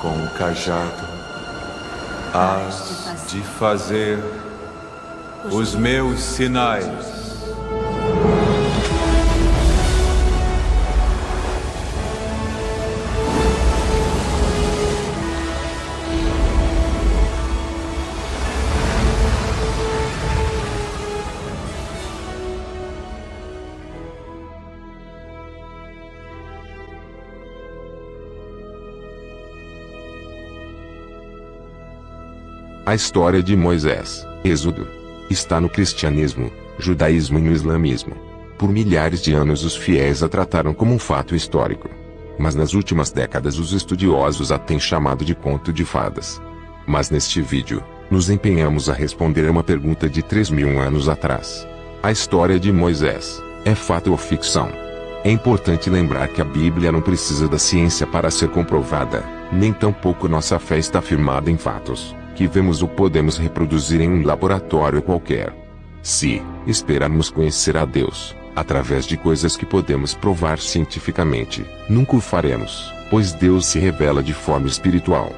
com o cajado, hás de fazer os meus sinais. A história de Moisés, Êxodo, está no cristianismo, judaísmo e no islamismo. Por milhares de anos os fiéis a trataram como um fato histórico. Mas nas últimas décadas os estudiosos a têm chamado de conto de fadas. Mas neste vídeo, nos empenhamos a responder a uma pergunta de 3.000 anos atrás. A história de Moisés, é fato ou ficção? É importante lembrar que a Bíblia não precisa da ciência para ser comprovada, nem tampouco nossa fé está firmada em fatos que vemos ou podemos reproduzir em um laboratório qualquer. Se esperarmos conhecer a Deus, através de coisas que podemos provar cientificamente, nunca o faremos, pois Deus se revela de forma espiritual.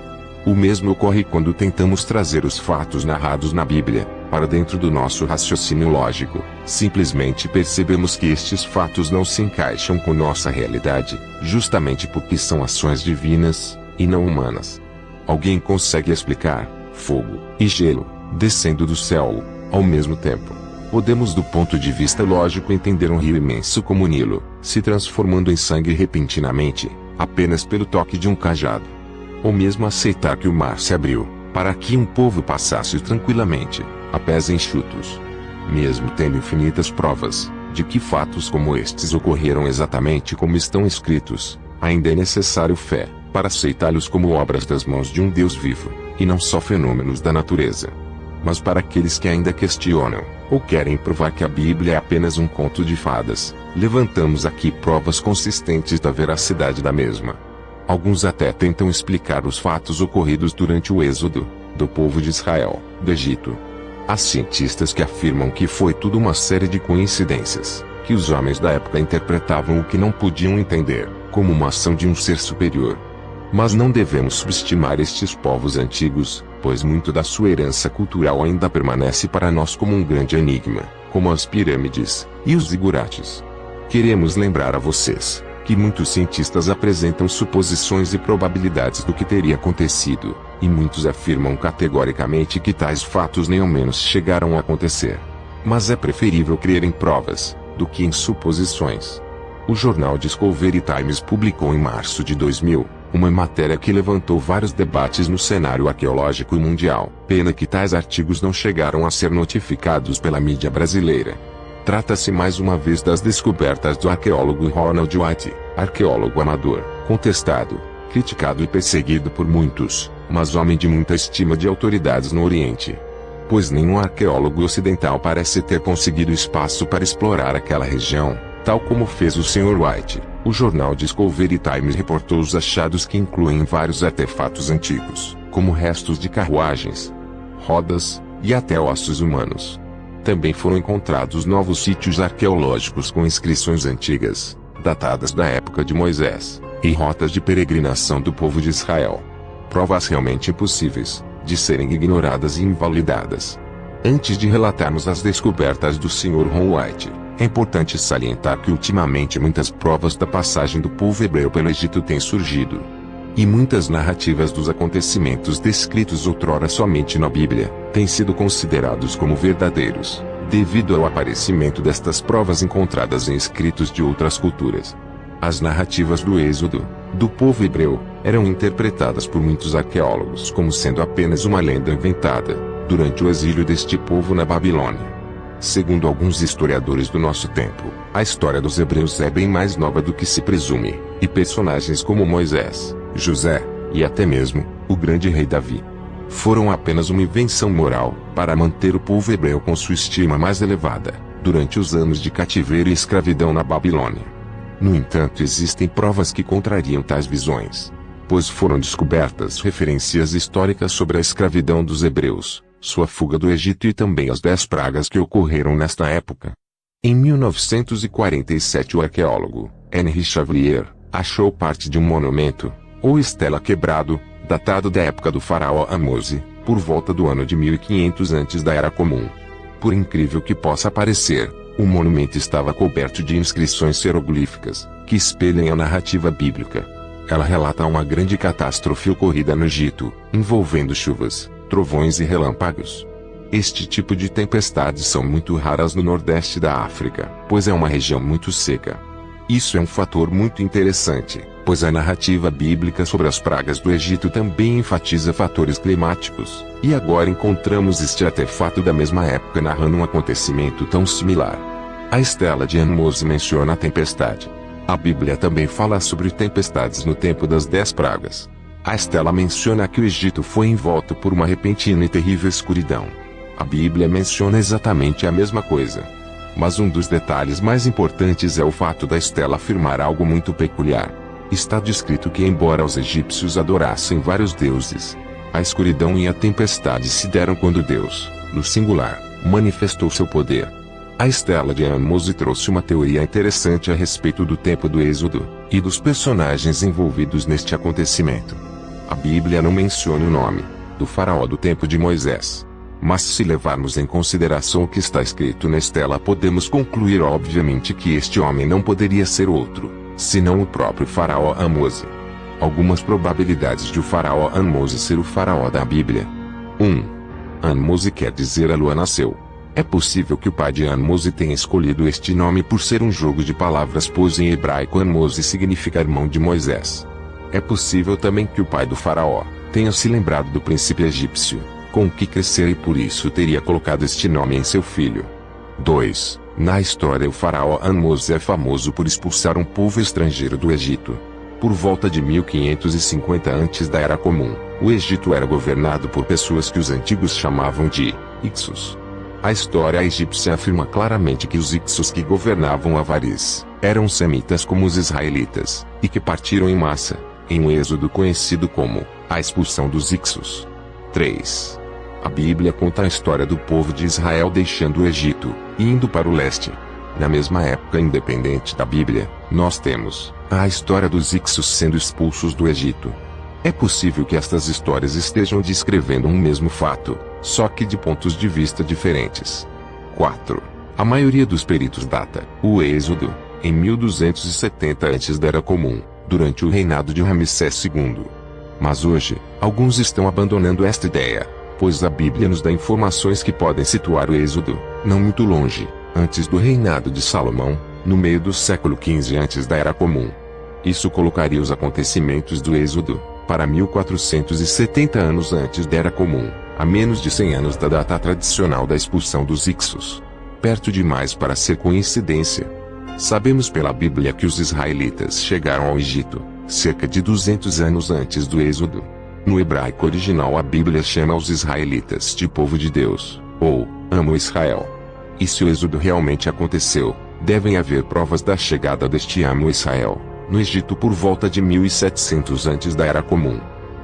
O mesmo ocorre quando tentamos trazer os fatos narrados na Bíblia, para dentro do nosso raciocínio lógico. Simplesmente percebemos que estes fatos não se encaixam com nossa realidade, justamente porque são ações divinas, e não humanas. Alguém consegue explicar fogo e gelo descendo do céu ao mesmo tempo? Podemos, do ponto de vista lógico, entender um rio imenso como o Nilo se transformando em sangue repentinamente, apenas pelo toque de um cajado. Ou mesmo aceitar que o mar se abriu para que um povo passasse tranquilamente, a pés enxutos. Mesmo tendo infinitas provas de que fatos como estes ocorreram exatamente como estão escritos, ainda é necessário fé para aceitá-los como obras das mãos de um Deus vivo, e não só fenômenos da natureza. Mas para aqueles que ainda questionam, ou querem provar que a Bíblia é apenas um conto de fadas, levantamos aqui provas consistentes da veracidade da mesma. Alguns até tentam explicar os fatos ocorridos durante o êxodo do povo de Israel do Egito. Há cientistas que afirmam que foi tudo uma série de coincidências, que os homens da época interpretavam o que não podiam entender, como uma ação de um ser superior. Mas não devemos subestimar estes povos antigos, pois muito da sua herança cultural ainda permanece para nós como um grande enigma, como as pirâmides e os zigurates. Queremos lembrar a vocês que muitos cientistas apresentam suposições e probabilidades do que teria acontecido, e muitos afirmam categoricamente que tais fatos nem ao menos chegaram a acontecer. Mas é preferível crer em provas do que em suposições. O jornal Discovery Times publicou em março de 2000 uma matéria que levantou vários debates no cenário arqueológico e mundial. Pena que tais artigos não chegaram a ser notificados pela mídia brasileira. Trata-se mais uma vez das descobertas do arqueólogo Ronald White, arqueólogo amador, contestado, criticado e perseguido por muitos, mas homem de muita estima de autoridades no Oriente. Pois nenhum arqueólogo ocidental parece ter conseguido espaço para explorar aquela região, tal como fez o Sr. White. O jornal Discovery Times reportou os achados que incluem vários artefatos antigos, como restos de carruagens, rodas, e até ossos humanos. Também foram encontrados novos sítios arqueológicos com inscrições antigas, datadas da época de Moisés, e rotas de peregrinação do povo de Israel. Provas realmente impossíveis de serem ignoradas e invalidadas. Antes de relatarmos as descobertas do Sr. Ron White, é importante salientar que ultimamente muitas provas da passagem do povo hebreu pelo Egito têm surgido. E muitas narrativas dos acontecimentos descritos outrora somente na Bíblia, têm sido considerados como verdadeiros, devido ao aparecimento destas provas encontradas em escritos de outras culturas. As narrativas do êxodo do povo hebreu eram interpretadas por muitos arqueólogos como sendo apenas uma lenda inventada durante o exílio deste povo na Babilônia. Segundo alguns historiadores do nosso tempo, a história dos hebreus é bem mais nova do que se presume, e personagens como Moisés, José, e até mesmo o grande rei Davi foram apenas uma invenção moral para manter o povo hebreu com sua estima mais elevada durante os anos de cativeiro e escravidão na Babilônia. No entanto, existem provas que contrariam tais visões, pois foram descobertas referências históricas sobre a escravidão dos hebreus, sua fuga do Egito e também as 10 pragas que ocorreram nesta época. Em 1947 o arqueólogo Henry Chavalier achou parte de um monumento, ou estela quebrado, datado da época do faraó Amose, por volta do ano de 1500 antes da Era Comum. Por incrível que possa parecer, o monumento estava coberto de inscrições hieroglíficas, que espelham a narrativa bíblica. Ela relata uma grande catástrofe ocorrida no Egito, envolvendo chuvas, trovões e relâmpagos. Este tipo de tempestades são muito raras no nordeste da África, pois é uma região muito seca. Isso é um fator muito interessante, pois a narrativa bíblica sobre as pragas do Egito também enfatiza fatores climáticos, e agora encontramos este artefato da mesma época narrando um acontecimento tão similar. A estela de Amose menciona a tempestade. A Bíblia também fala sobre tempestades no tempo das 10 pragas. A estela menciona que o Egito foi envolto por uma repentina e terrível escuridão. A Bíblia menciona exatamente a mesma coisa. Mas um dos detalhes mais importantes é o fato da estela afirmar algo muito peculiar. Está descrito que, embora os egípcios adorassem vários deuses, a escuridão e a tempestade se deram quando Deus, no singular, manifestou seu poder. A estela de Amose trouxe uma teoria interessante a respeito do tempo do Êxodo, e dos personagens envolvidos neste acontecimento. A Bíblia não menciona o nome do faraó do tempo de Moisés. Mas se levarmos em consideração o que está escrito na estela, podemos concluir obviamente que este homem não poderia ser outro, senão o próprio faraó Amose. Algumas probabilidades de o faraó Amose ser o faraó da Bíblia. 1. Amose quer dizer a lua nasceu. É possível que o pai de Amose tenha escolhido este nome por ser um jogo de palavras, pois em hebraico Amose significa irmão de Moisés. É possível também que o pai do faraó tenha se lembrado do príncipe egípcio com o que crescer e por isso teria colocado este nome em seu filho. 2. Na história, o faraó Amose é famoso por expulsar um povo estrangeiro do Egito. Por volta de 1550 antes da Era Comum, o Egito era governado por pessoas que os antigos chamavam de Ixos. A história egípcia afirma claramente que os Ixos que governavam Avaris eram semitas como os israelitas, e que partiram em massa, em um êxodo conhecido como a expulsão dos Ixos. 3. A Bíblia conta a história do povo de Israel deixando o Egito e indo para o leste. Na mesma época, independente da Bíblia, nós temos a história dos Ixos sendo expulsos do Egito. É possível que estas histórias estejam descrevendo um mesmo fato, só que de pontos de vista diferentes. 4. A maioria dos peritos data o Êxodo em 1270 antes da Era Comum, durante o reinado de Ramsés II. Mas hoje, alguns estão abandonando esta ideia, pois a Bíblia nos dá informações que podem situar o Êxodo, não muito longe, antes do reinado de Salomão, no meio do século XV antes da Era Comum. Isso colocaria os acontecimentos do Êxodo para 1470 anos antes da Era Comum, a menos de 100 anos da data tradicional da expulsão dos Ixos. Perto demais para ser coincidência. Sabemos pela Bíblia que os israelitas chegaram ao Egito cerca de 200 anos antes do Êxodo. No hebraico original, a Bíblia chama os israelitas de povo de Deus, ou amo Israel. E se o Êxodo realmente aconteceu, devem haver provas da chegada deste amo Israel no Egito por volta de 1700 antes da Era Comum.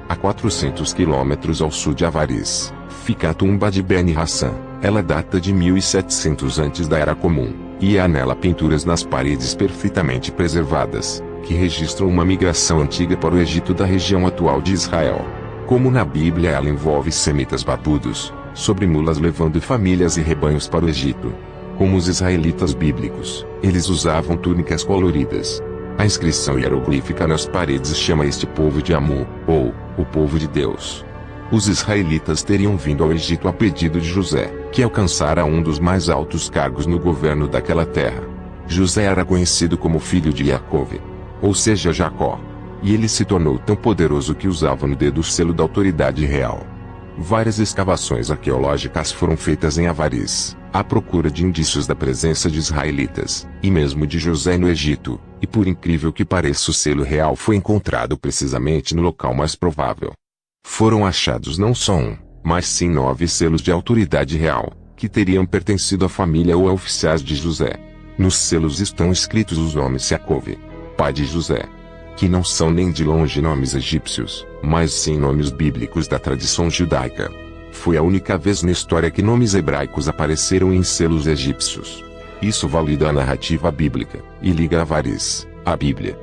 A 400 quilômetros ao sul de Avaris, fica a tumba de Ben Hassan. Ela data de 1700 antes da Era Comum, e há nela pinturas nas paredes perfeitamente preservadas, que registram uma migração antiga para o Egito da região atual de Israel. Como na Bíblia, ela envolve semitas barbudos, sobre mulas levando famílias e rebanhos para o Egito. Como os israelitas bíblicos, eles usavam túnicas coloridas. A inscrição hieroglífica nas paredes chama este povo de Amu, ou o povo de Deus. Os israelitas teriam vindo ao Egito a pedido de José, que alcançara um dos mais altos cargos no governo daquela terra. José era conhecido como filho de Jacó, ou seja, Jacó. E ele se tornou tão poderoso que usava no dedo o selo da autoridade real. Várias escavações arqueológicas foram feitas em Avaris, à procura de indícios da presença de israelitas, e mesmo de José no Egito, e por incrível que pareça, o selo real foi encontrado precisamente no local mais provável. Foram achados não só mas sim 9 selos de autoridade real, que teriam pertencido à família ou a oficiais de José. Nos selos estão escritos os nomes Jacó, pai de José, que não são nem de longe nomes egípcios, mas sim nomes bíblicos da tradição judaica. Foi a única vez na história que nomes hebraicos apareceram em selos egípcios. Isso valida a narrativa bíblica, e liga Avaris à Bíblia.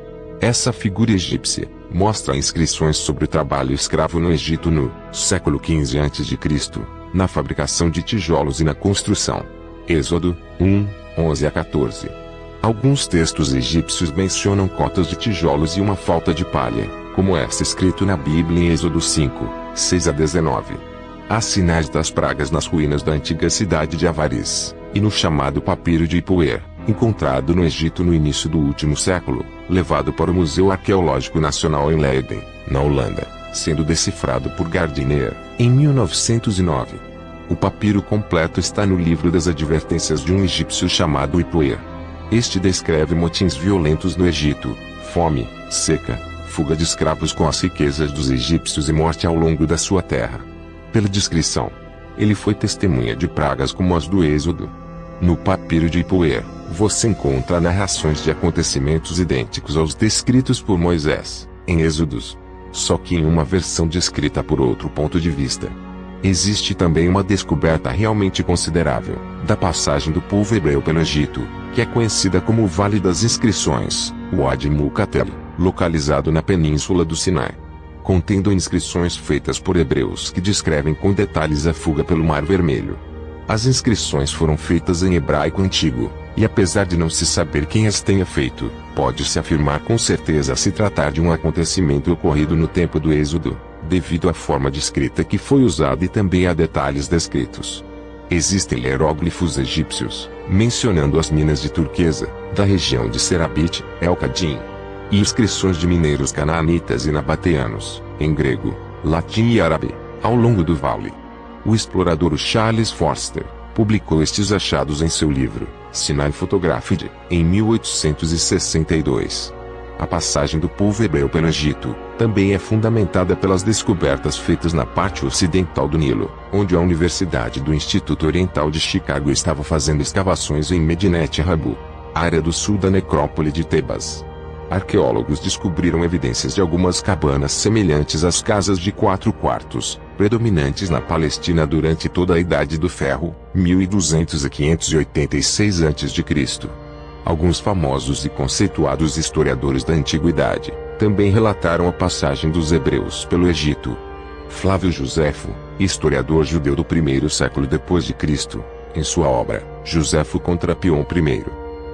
Essa figura egípcia mostra inscrições sobre o trabalho escravo no Egito no século XV a.C., na fabricação de tijolos e na construção. Êxodo 1, 11 a 14. Alguns textos egípcios mencionam cotas de tijolos e uma falta de palha, como esta escrito na Bíblia em Êxodo 5, 6 a 19. Há sinais das pragas nas ruínas da antiga cidade de Avaris, e no chamado papiro de Ipuer, encontrado no Egito no início do último século, levado para o Museu Arqueológico Nacional em Leiden, na Holanda, sendo decifrado por Gardiner, em 1909. O papiro completo está no livro das advertências de um egípcio chamado Ipuer. Este descreve motins violentos no Egito, fome, seca, fuga de escravos com as riquezas dos egípcios e morte ao longo da sua terra. Pela descrição, ele foi testemunha de pragas como as do Êxodo. No papiro de Ipuer, você encontra narrações de acontecimentos idênticos aos descritos por Moisés, em Êxodos, só que em uma versão descrita por outro ponto de vista. Existe também uma descoberta realmente considerável, da passagem do povo hebreu pelo Egito, que é conhecida como o Vale das Inscrições, Wadi Mukatel, localizado na península do Sinai. Contendo inscrições feitas por hebreus que descrevem com detalhes a fuga pelo Mar Vermelho. As inscrições foram feitas em hebraico antigo, e apesar de não se saber quem as tenha feito, pode-se afirmar com certeza se tratar de um acontecimento ocorrido no tempo do Êxodo, devido à forma de escrita que foi usada e também a detalhes descritos. Existem hieróglifos egípcios, mencionando as minas de turquesa, da região de Serabit, El-Qadim, e inscrições de mineiros canaanitas e nabateanos, em grego, latim e árabe, ao longo do vale. O explorador Charles Forster publicou estes achados em seu livro, Sinai Photographed, em 1862. A passagem do povo hebreu pelo Egito também é fundamentada pelas descobertas feitas na parte ocidental do Nilo, onde a Universidade do Instituto Oriental de Chicago estava fazendo escavações em Medinet Habu, área do sul da necrópole de Tebas. Arqueólogos descobriram evidências de algumas cabanas semelhantes às casas de 4 quartos, predominantes na Palestina durante toda a Idade do Ferro, 1200 a 586 a.C. Alguns famosos e conceituados historiadores da Antiguidade também relataram a passagem dos hebreus pelo Egito. Flávio Josefo, historiador judeu do primeiro século depois de Cristo, em sua obra, Josefo contra Pion I,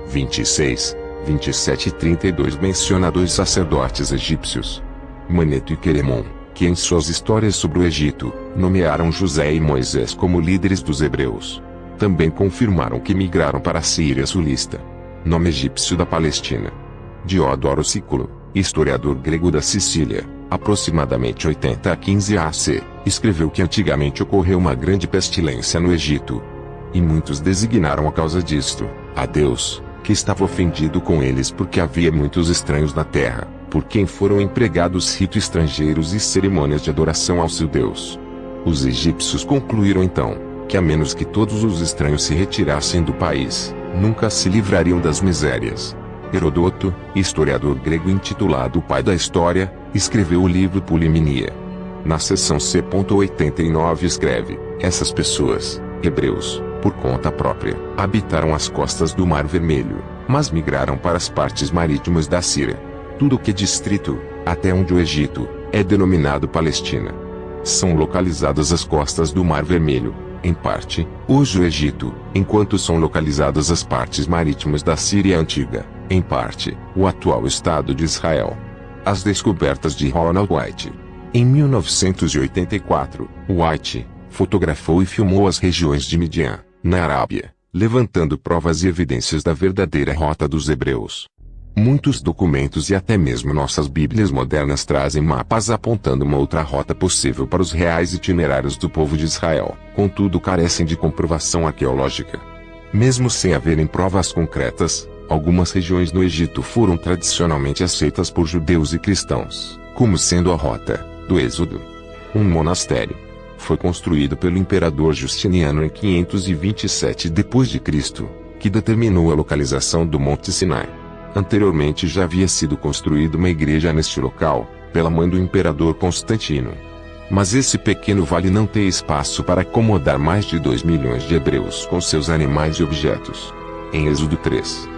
26, 27 e 32 menciona 2 sacerdotes egípcios, Maneto e Queremon, que em suas histórias sobre o Egito, nomearam José e Moisés como líderes dos hebreus. Também confirmaram que migraram para a Síria sulista, nome egípcio da Palestina. Diodoro Sículo, historiador grego da Sicília, aproximadamente 80 a 15 AC, escreveu que antigamente ocorreu uma grande pestilência no Egito. E muitos designaram a causa disto, a Deus, que estava ofendido com eles porque havia muitos estranhos na terra, por quem foram empregados ritos estrangeiros e cerimônias de adoração ao seu Deus. Os egípcios concluíram então, que a menos que todos os estranhos se retirassem do país, nunca se livrariam das misérias. Herodoto, historiador grego intitulado O Pai da História, escreveu o livro Poliminia. Na seção C.89 escreve, essas pessoas, hebreus, por conta própria, habitaram as costas do Mar Vermelho, mas migraram para as partes marítimas da Síria. Tudo o que é distrito, até onde o Egito, é denominado Palestina. São localizadas as costas do Mar Vermelho, em parte, hoje o Egito, enquanto são localizadas as partes marítimas da Síria antiga, em parte, o atual Estado de Israel. As descobertas de Ronald White. Em 1984, White fotografou e filmou as regiões de Midian, na Arábia, levantando provas e evidências da verdadeira rota dos hebreus. Muitos documentos e até mesmo nossas Bíblias modernas trazem mapas apontando uma outra rota possível para os reais itinerários do povo de Israel, contudo carecem de comprovação arqueológica. Mesmo sem haverem provas concretas, algumas regiões no Egito foram tradicionalmente aceitas por judeus e cristãos, como sendo a rota do Êxodo. Um monastério foi construído pelo imperador Justiniano em 527 d.C., que determinou a localização do Monte Sinai. Anteriormente já havia sido construída uma igreja neste local, pela mãe do imperador Constantino. Mas esse pequeno vale não tem espaço para acomodar mais de 2 milhões de hebreus com seus animais e objetos. Em Êxodo 3,